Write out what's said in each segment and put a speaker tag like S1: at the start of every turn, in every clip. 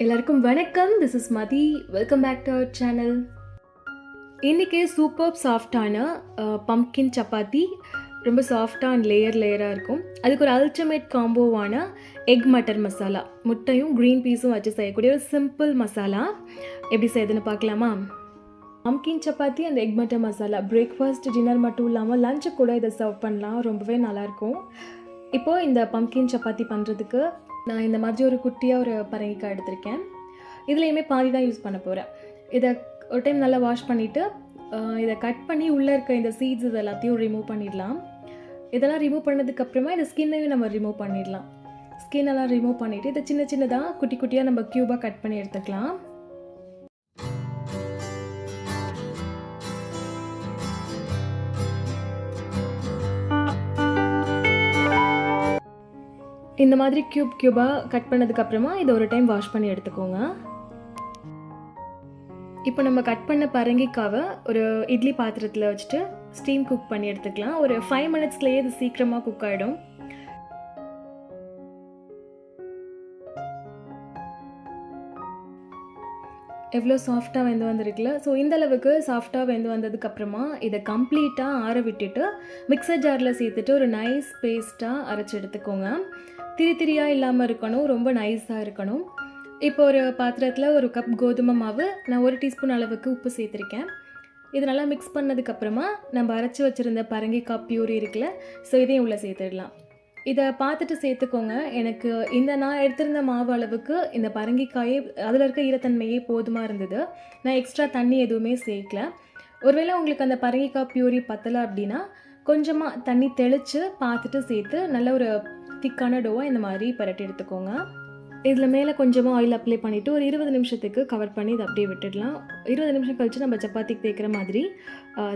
S1: எல்லாருக்கும் வணக்கம். This is Mathi. Welcome back to our channel. இன்றைக்கி சூப்பர் சாஃப்டான பம்ப்கின் சப்பாத்தி, ரொம்ப சாஃப்டாக அண்ட் லேயராக இருக்கும். அதுக்கு ஒரு அல்டிமேட் காம்போவான எக் மட்டர் மசாலா, முட்டையும் க்ரீன் பீஸும் வச்சு செய்யக்கூடிய ஒரு சிம்பிள் மசாலா எப்படி செய்யுதுன்னு பார்க்கலாமா? Pumpkin chapati and egg matar masala breakfast, dinner மட்டும் இல்லாமல் லஞ்சு கூட இதை சர்வ் பண்ணலாம். ரொம்பவே நல்லாயிருக்கும். இப்போது இந்த பம்ப்கின் சப்பாத்தி பண்ணுறதுக்கு நான் இந்த மாதிரி ஒரு குட்டியாக ஒரு பரங்கிக்காய் எடுத்திருக்கேன். இதுலேயுமே பாதி தான் யூஸ் பண்ண போகிறேன். இதை ஒரு டைம் நல்லா வாஷ் பண்ணிவிட்டு இதை கட் பண்ணி உள்ளே இருக்க இந்த சீட்ஸ் இது எல்லாத்தையும் ரிமூவ் பண்ணிடலாம். இதெல்லாம் ரிமூவ் பண்ணதுக்கப்புறமா இந்த ஸ்கின்னையும் நம்ம ரிமூவ் பண்ணிடலாம். ஸ்கின்னெல்லாம் ரிமூவ் பண்ணிவிட்டு இதை சின்ன சின்னதாக குட்டி குட்டியாக நம்ம க்யூபாக கட் பண்ணி எடுத்துக்கலாம். இந்த மாதிரி க்யூபாக கட் பண்ணதுக்கப்புறமா இதை ஒரு டைம் வாஷ் பண்ணி எடுத்துக்கோங்க. இப்போ நம்ம கட் பண்ண பரங்கிக்காவை ஒரு இட்லி பாத்திரத்தில் வச்சுட்டு ஸ்டீம் குக் பண்ணி எடுத்துக்கலாம். ஒரு 5 மினிட்ஸ்லேயே இது சீக்கிரமாக குக் ஆகிடும். எவ்வளோ சாஃப்டாக வெந்து வந்திருக்குல்ல. ஸோ இந்த அளவுக்கு சாஃப்டாக வெந்து வந்ததுக்கப்புறமா இதை கம்ப்ளீட்டாக ஆற விட்டுட்டு மிக்சர் ஜாரில் சேர்த்துட்டு ஒரு நைஸ் பேஸ்ட்டாக அரைச்சி எடுத்துக்கோங்க. திரியாக இல்லாமல் இருக்கணும், ரொம்ப நைஸாக இருக்கணும். இப்போ ஒரு பாத்திரத்தில் ஒரு கப் கோதுமை மாவு, நான் 1 டீஸ்பூன் அளவுக்கு உப்பு சேர்த்துருக்கேன். இது நல்லா மிக்ஸ் பண்ணதுக்கப்புறமா நம்ம அரைச்சி வச்சுருந்த பரங்கிக்காய் பியூரி இருக்குல்ல, ஸோ இதையும் உள்ளே சேர்த்துடலாம். இதை பார்த்துட்டு சேர்த்துக்கோங்க. எனக்கு நான் எடுத்திருந்த மாவு அளவுக்கு இந்த பரங்கிக்காயே அதில் இருக்க ஈரத்தன்மையே போதுமாக இருந்தது. நான் எக்ஸ்ட்ரா தண்ணி எதுவுமே சேர்க்கல. ஒருவேளை உங்களுக்கு அந்த பரங்கிக்காய் பியூரி பத்தலை அப்படின்னா கொஞ்சமாக தண்ணி தெளித்து பார்த்துட்டு சேர்த்து நல்ல ஒரு திக்கான டோவாக இந்த மாதிரி பரட்டி எடுத்துக்கோங்க. இதில் மேலே கொஞ்சமாக ஆயில் அப்ளை பண்ணிவிட்டு ஒரு 20 நிமிஷத்துக்கு கவர் பண்ணி இதை அப்படியே விட்டுடலாம். 20 நிமிஷம் கழித்து நம்ம சப்பாத்திக்கு தேய்க்கிற மாதிரி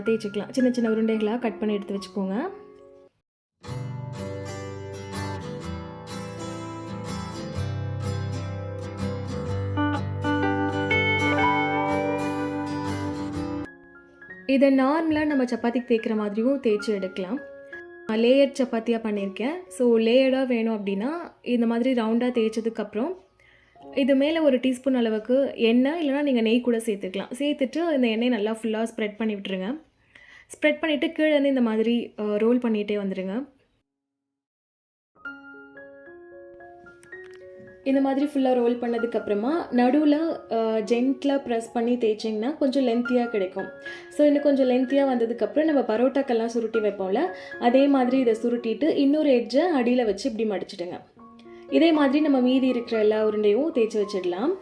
S1: தேய்ச்சிக்கலாம். சின்ன சின்ன உருண்டைகளாக கட் பண்ணி எடுத்து வச்சுக்கோங்க. இதை நார்மலாக நம்ம சப்பாத்திக்கு தேய்க்கிற மாதிரியும் தேய்ச்சி எடுக்கலாம். லேயர் சப்பாத்தியாக பண்ணியிருக்கேன். ஸோ லேயர்டாக வேணும் அப்படின்னா இந்த மாதிரி ரவுண்டாக தேய்ச்சதுக்கப்புறம் இது மேலே ஒரு டீஸ்பூன் அளவுக்கு எண்ணெய் இல்லைனா நீங்கள் நெய் கூட சேர்த்துக்கலாம். சேர்த்துட்டு இந்த எண்ணெய் நல்லா ஃபுல்லாக ஸ்ப்ரெட் பண்ணி விட்டுருங்க. ஸ்ப்ரெட் பண்ணிவிட்டு கீழே வந்து இந்த மாதிரி ரோல் பண்ணிகிட்டே வந்துடுங்க. இந்த மாதிரி ஃபுல்லாக ரோல் பண்ணதுக்கப்புறமா நடுவில் ஜென்டிலாக ப்ரெஸ் பண்ணி தேய்ச்சிங்கன்னா கொஞ்சம் லென்த்தியாக கிடைக்கும். ஸோ இன்னும் கொஞ்சம் லென்த்தியாக வந்ததுக்கப்புறம் நம்ம பரோட்டாக்கெல்லாம் சுருட்டி வைப்போம்ல, அதே மாதிரி இதை சுருட்டிட்டு இன்னொரு எட்ஜை அடியில் வச்சு இப்படி மடிச்சிடுங்க. இதே மாதிரி நம்ம மீதி இருக்கிற எல்லா உருண்டையும் தேய்ச்சி வச்சிடலாம்.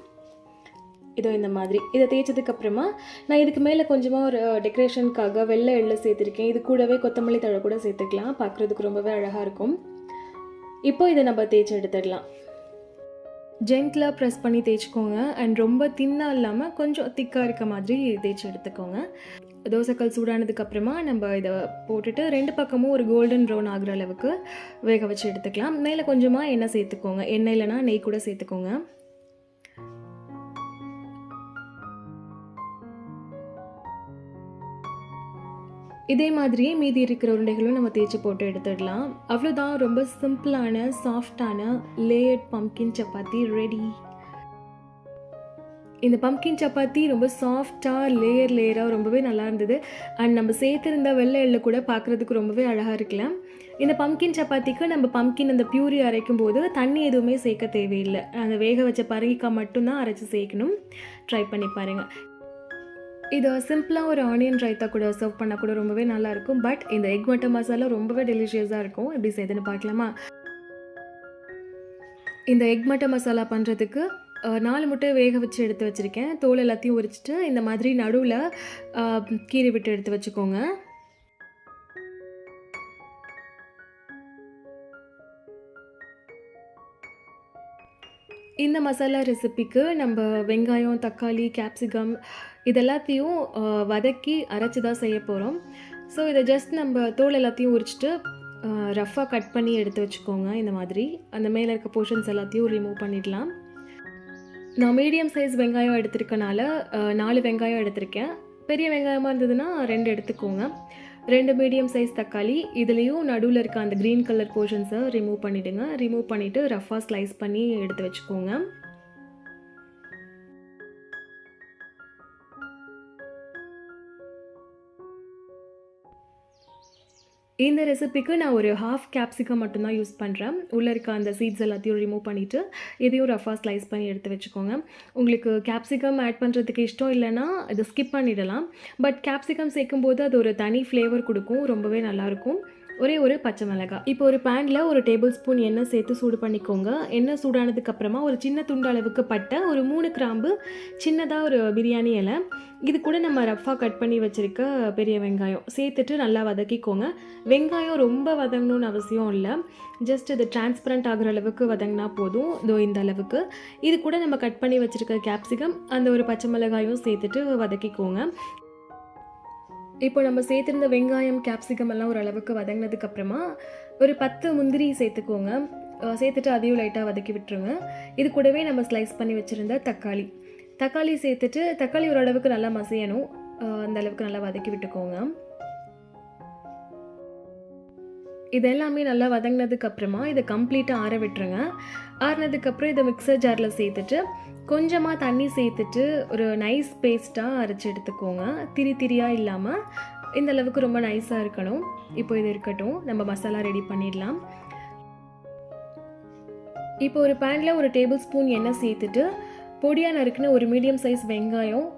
S1: இதோ இந்த மாதிரி இதை தேய்ச்சதுக்கப்புறமா நான் இதுக்கு மேலே கொஞ்சமாக ஒரு டெக்கரேஷனுக்காக வெள்ளை எள்ளு சேர்த்துருக்கேன். இது கூடவே கொத்தமல்லி தழை கூட சேர்த்துக்கலாம். பார்க்குறதுக்கு ரொம்பவே அழகாக இருக்கும். இப்போ இதை நம்ம தேய்ச்சி எடுத்துடலாம். ஜென்டிலாக ப்ரெஸ் பண்ணி தேய்ச்சிக்கோங்க. அண்ட் ரொம்ப தின்னாக இல்லாமல் கொஞ்சம் திக்காக இருக்க மாதிரி தேய்ச்சி எடுத்துக்கோங்க. தோசைக்கல் சூடானதுக்கப்புறமா நம்ம இதை போட்டுட்டு 2 பக்கமும் ஒரு கோல்டன் ப்ரௌன் ஆகிற அளவுக்கு வேக வச்சு எடுத்துக்கலாம். மேலே கொஞ்சமாக எண்ணெய் சேர்த்துக்கோங்க. எண்ணெய் இல்லைனா நெய் கூட சேர்த்துக்கோங்க. இதே மாதிரியே மீதி இருக்கிற உருண்டைகளும் நம்ம தேய்ச்சி போட்டு எடுத்துடலாம். அவ்வளோதான், ரொம்ப சிம்பிளான சாஃப்டான லேயர்ட் பம்ப்கின் சப்பாத்தி ரெடி. இந்த பம்ப்கின் சப்பாத்தி ரொம்ப சாஃப்டாக லேயராக ரொம்பவே நல்லா இருந்தது. அண்ட் நம்ம சேர்த்துருந்த வெள்ளை எள்ளு கூட பார்க்குறதுக்கு ரொம்பவே அழகாக இருக்கலாம். இந்த பம்ப்கின் சப்பாத்திக்கு நம்ம பம்ப்கின் அந்த பியூரி அரைக்கும் போது தண்ணி எதுவுமே சேர்க்க தேவையில்லை. அந்த வேக வச்ச பரங்கிக்காய் மட்டும்தான் அரைச்சி சேர்க்கணும். ட்ரை பண்ணி பாருங்கள். இது சிம்பிளாக ஒரு ஆனியன் ரைத்தா கூட சர்வ் பண்ணால் கூட ரொம்பவே நல்லாயிருக்கும். பட் இந்த எக் மட்டர் மசாலா ரொம்பவே டெலிஷியஸாக இருக்கும். எப்படி செய்யுதுன்னு பார்க்கலாமா? இந்த எக் மட்டர் மசாலா பண்ணுறதுக்கு 4 முட்டை வேக வச்சு எடுத்து வச்சுருக்கேன். தோல் எல்லாத்தையும் உரிச்சிட்டு இந்த மாதிரி நடுவில் கீறி விட்டு எடுத்து வச்சுக்கோங்க. இந்த மசாலா ரெசிபிக்கு நம்ம வெங்காயம், தக்காளி, கேப்சிகம் இதெல்லாத்தையும் வதக்கி அரைச்சி தான் செய்ய போகிறோம். ஸோ இதை ஜஸ்ட் நம்ம தோல் எல்லாத்தையும் உரிச்சிட்டு ரஃப்பாக கட் பண்ணி எடுத்து வச்சுக்கோங்க. இந்த மாதிரி அந்த மேலே இருக்க போர்ஷன்ஸ் எல்லாத்தையும் ரிமூவ் பண்ணிடலாம். நான் மீடியம் சைஸ் வெங்காயம் எடுத்திருக்கனால 4 வெங்காயம் எடுத்திருக்கேன். பெரிய வெங்காயமாக இருந்ததுன்னா 2 எடுத்துக்கோங்க. 2 மீடியம் சைஸ் தக்காளி, இதுலேயும் நடுவில் இருக்க அந்த க்ரீன் கலர் போர்ஷன்ஸை ரிமூவ் பண்ணிவிடுங்க. ரிமூவ் பண்ணிவிட்டு ரஃப்பாக ஸ்லைஸ் பண்ணி எடுத்து வச்சுக்கோங்க. இந்த ரெசிபிக்கு நான் ஒரு ஹாஃப் கேப்சிகம் மட்டும்தான் யூஸ் பண்ணுறேன். உள்ளே இருக்க அந்த சீட்ஸ் எல்லாத்தையும் ரிமூவ் பண்ணிவிட்டு இதையும் ரஃபாக ஸ்லைஸ் பண்ணி எடுத்து வச்சுக்கோங்க. உங்களுக்கு கேப்சிகம் ஆட் பண்ணுறதுக்கு இஷ்டம் இல்லைன்னா இதை ஸ்கிப் பண்ணிடலாம். பட் கேப்சிகம் சேர்க்கும்போது அது ஒரு தனி ஃப்ளேவர் கொடுக்கும், ரொம்பவே நல்லாயிருக்கும். ஒரே ஒரு பச்சை மிளகாய். இப்போ ஒரு பேனில் ஒரு டேபிள் ஸ்பூன் எண்ணெய் சேர்த்து சூடு பண்ணிக்கோங்க. எண்ணெய் சூடானதுக்கப்புறமா ஒரு சின்ன துண்டு அளவுக்கு பட்டை, ஒரு 3 கிராம்பு, சின்னதாக ஒரு பிரியாணி இலை, இது கூட நம்ம ரஃபாக கட் பண்ணி வச்சுருக்க பெரிய வெங்காயம் சேர்த்துட்டு நல்லா வதக்கிக்கோங்க. வெங்காயம் ரொம்ப வதங்கணும்னு அவசியம் இல்லை, ஜஸ்ட் இது டிரான்ஸ்பரண்ட் ஆகிற அளவுக்கு வதங்கினா போதும். இதோ இந்த அளவுக்கு. இது கூட நம்ம கட் பண்ணி வச்சுருக்க கேப்சிகம், அந்த ஒரு பச்சை மிளகாயும் சேர்த்துட்டு வதக்கிக்கோங்க. இப்போ நம்ம சேர்த்துருந்த வெங்காயம், கேப்சிகம் எல்லாம் ஓரளவுக்கு வதங்கினதுக்கப்புறமா ஒரு 10 முந்திரி சேர்த்துக்கோங்க. சேர்த்துட்டு அதையும் லைட்டாக வதக்கி விட்டுருங்க. இது கூடவே நம்ம ஸ்லைஸ் பண்ணி வச்சுருந்த தக்காளி சேர்த்துட்டு, தக்காளி ஓரளவுக்கு நல்லா மசியணும், அந்த அளவுக்கு நல்லா வதக்கி விட்டுக்கோங்க. இது எல்லாமே நல்லா வதங்கினதுக்கப்புறமா இதை கம்ப்ளீட்டாக ஆற விட்டுருங்க. ஆறினதுக்கப்புறம் இதை மிக்சர் ஜாரில் சேர்த்துட்டு கொஞ்சமாக தண்ணி சேர்த்துட்டு ஒரு நைஸ் பேஸ்ட்டாக அரைச்சி எடுத்துக்கோங்க. திரியாக இல்லாமல் இந்த அளவுக்கு ரொம்ப நைஸாக இருக்கணும். இப்போ இது இருக்கட்டும், நம்ம மசாலா ரெடி பண்ணிடலாம். இப்போ ஒரு பேனில் ஒரு டேபிள் ஸ்பூன் எண்ணெய் சேர்த்துட்டு பொடியாக நறுக்குன ஒரு மீடியம் சைஸ் வெங்காயம்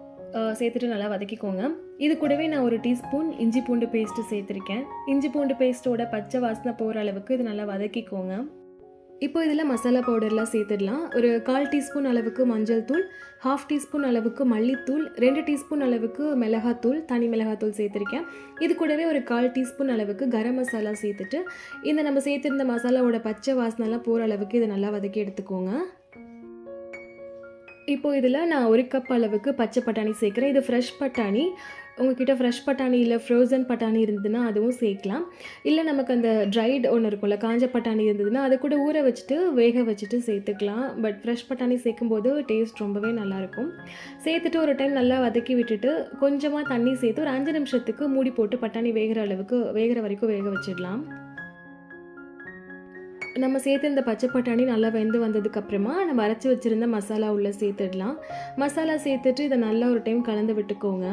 S1: சேர்த்துட்டு நல்லா வதக்கிக்கோங்க. இது கூடவே நான் ஒரு டீஸ்பூன் இஞ்சி பூண்டு பேஸ்ட்டு சேர்த்துருக்கேன். இஞ்சி பூண்டு பேஸ்ட்டோட பச்சை வாசனை போகிற அளவுக்கு இது நல்லா வதக்கிக்கோங்க. இப்போ இதில் மசாலா பவுடர்லாம் சேர்த்துடலாம். ஒரு 1/4 டீஸ்பூன் அளவுக்கு மஞ்சள் தூள், 1/2 டீஸ்பூன் அளவுக்கு மல்லித்தூள், 2 டீஸ்பூன் அளவுக்கு மிளகாத்தூள், தனி மிளகாத்தூள் சேர்த்துருக்கேன். இது கூடவே ஒரு 1/4 டீஸ்பூன் அளவுக்கு கரம் மசாலா சேர்த்துட்டு இந்த நம்ம சேர்த்துருந்த மசாலாவோட பச்சை வாசனைலாம் போகிற அளவுக்கு இதை நல்லா வதக்கி எடுத்துக்கோங்க. இப்போது இதில் நான் 1 கப் அளவுக்கு பச்சை பட்டாணி சேர்க்குறேன். இது ஃப்ரெஷ் பட்டாணி. உங்கள்கிட்ட ஃப்ரெஷ் பட்டாணி இல்லை ஃப்ரோசன் பட்டாணி இருந்ததுன்னா அதுவும் சேர்க்கலாம். இல்லை நமக்கு அந்த ட்ரைடு ஒன்று இருக்கும்ல, காஞ்ச பட்டாணி இருந்ததுன்னா அதை கூட ஊற வச்சுட்டு வேக வச்சுட்டு சேர்த்துக்கலாம். பட் ஃப்ரெஷ் பட்டாணி சேர்க்கும்போது டேஸ்ட் ரொம்பவே நல்லாயிருக்கும். சேர்த்துட்டு ஒரு டைம் நல்லா வதக்கி விட்டுட்டு கொஞ்சமாக தண்ணி சேர்த்து ஒரு 5 நிமிஷத்துக்கு மூடி போட்டு பட்டாணி வேகிற வரைக்கும் வேக வச்சிடலாம். நம்ம சேர்த்து இந்த பச்சை பட்டாணி நல்லா வெந்து வந்ததுக்கப்புறமா நம்ம அரைச்சி வச்சுருந்த மசாலா உள்ளே சேர்த்துடலாம். மசாலா சேர்த்துட்டு இதை நல்லா ஒரு டைம் கலந்து விட்டுக்கோங்க.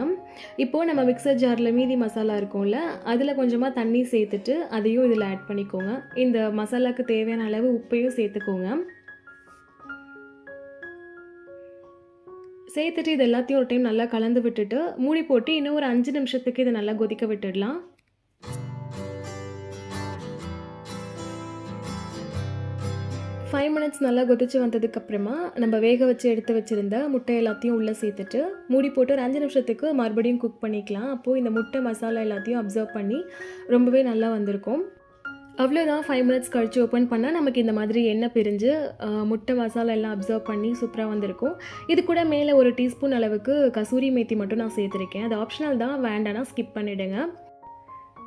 S1: இப்போது நம்ம மிக்சர் ஜாரில் மீதி மசாலா இருக்கும்ல, அதில் கொஞ்சமாக தண்ணி சேர்த்துட்டு அதையும் இதில் ஆட் பண்ணிக்கோங்க. இந்த மசாலாவுக்கு தேவையான அளவு உப்பையும் சேர்த்துக்கோங்க. சேர்த்துட்டு இது எல்லாத்தையும் ஒரு டைம் நல்லா கலந்து விட்டுட்டு மூடி போட்டு இன்னும் ஒரு 5 நிமிஷத்துக்கு இதை நல்லா கொதிக்க விட்டுடலாம். 5 மினிட்ஸ் நல்லா கொதிச்சு வந்ததுக்கப்புறமா நம்ம வேக வச்சு எடுத்து வச்சுருந்த முட்டை எல்லாத்தையும் உள்ளே சேர்த்துட்டு மூடி போட்டு ஒரு 5 நிமிஷத்துக்கு மறுபடியும் குக் பண்ணிக்கலாம். அப்போது இந்த முட்டை மசாலா எல்லாத்தையும் அப்சர்வ் பண்ணி ரொம்பவே நல்லா வந்திருக்கும். அவ்வளோதான். 5 மினிட்ஸ் கழித்து ஓப்பன் பண்ணால் நமக்கு இந்த மாதிரி எண்ணெய் பிரிஞ்சு முட்டை மசாலா எல்லாம் அப்சர்வ் பண்ணி சூப்பராக வந்திருக்கும். இது கூட மேலே ஒரு டீஸ்பூன் அளவுக்கு கசூரி மேத்தி மட்டும் நான் சேர்த்துருக்கேன். அது ஆப்ஷனல் தான், வேண்டானா ஸ்கிப் பண்ணிவிடுங்க.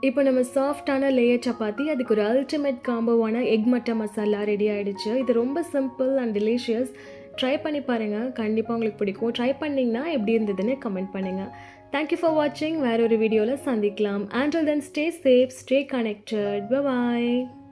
S1: இப்போ நம்ம சாஃப்டான லேயர் சப்பாத்தி, அதுக்கு ஒரு அல்டிமேட் காம்போவான எக் மட்டர் மசாலா ரெடி ஆகிடுச்சு. இது ரொம்ப சிம்பிள் அண்ட் டெலிஷியஸ். ட்ரை பண்ணி பாருங்கள், கண்டிப்பாக உங்களுக்கு பிடிக்கும். ட்ரை பண்ணிங்கன்னா எப்படி இருந்ததுன்னு கமெண்ட் பண்ணுங்கள். தேங்க்யூ ஃபார் வாட்சிங். வேறு ஒரு வீடியோவில் சந்திக்கலாம். Until then, stay safe, stay connected. Bye bye.